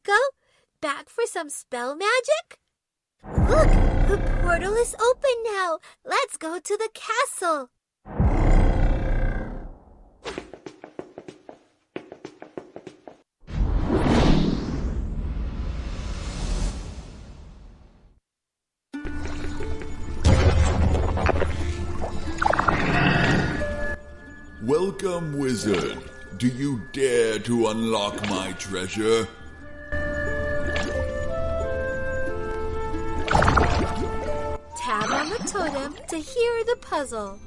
Loco? Back for some spell magic? Look, the portal is open now. Let's go to the castle. Welcome, wizard. Do you dare to unlock my treasure? Tap on the totem to hear the puzzle.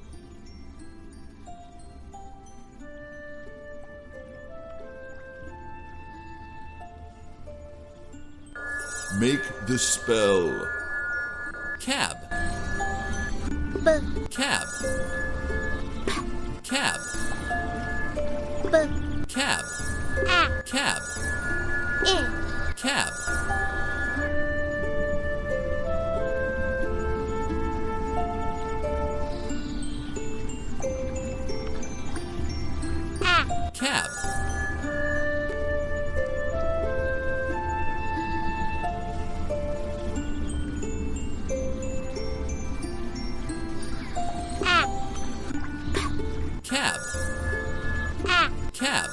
Make the spell. Cab. Cab. Cab. Cab. Cab. Cab. Cab. Cab. Cab.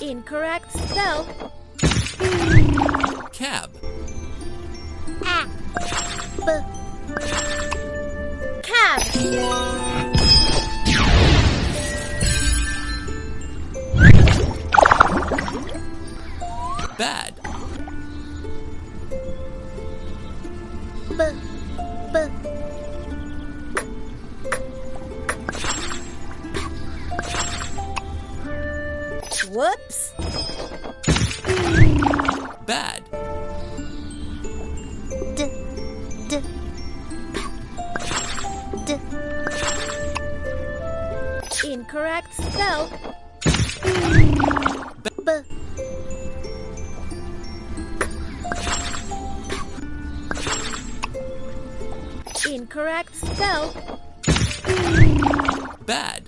Incorrect spell. Cab. Cab. Bad. Whoops. Bad. Incorrect spell. Incorrect spell. Bad.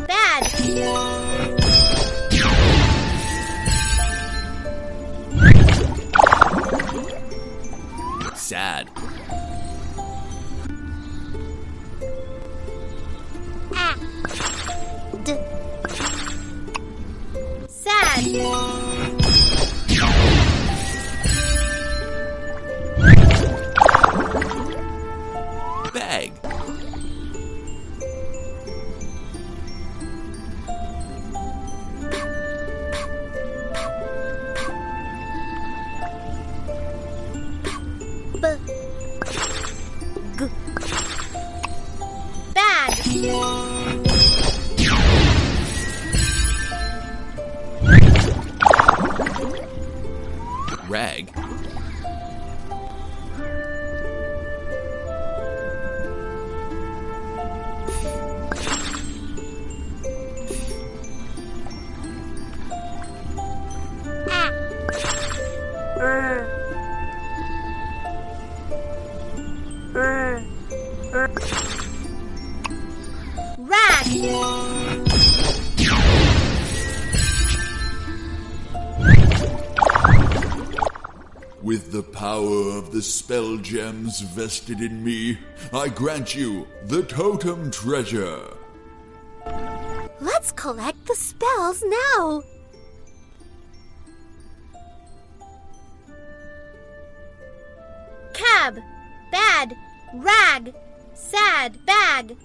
Bad. Sad. Sad. Bag. Bad. Rag. Rag. With the power of the spell gems vested in me, I grant you the totem treasure. Let's collect the spells now. Cab. Bad. Rag. Sad. Bag.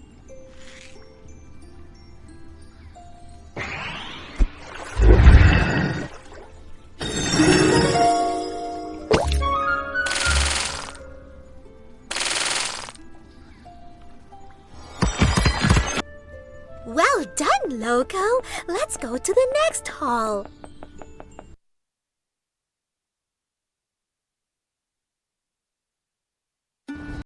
Well done, Loco. Let's go to the next hall.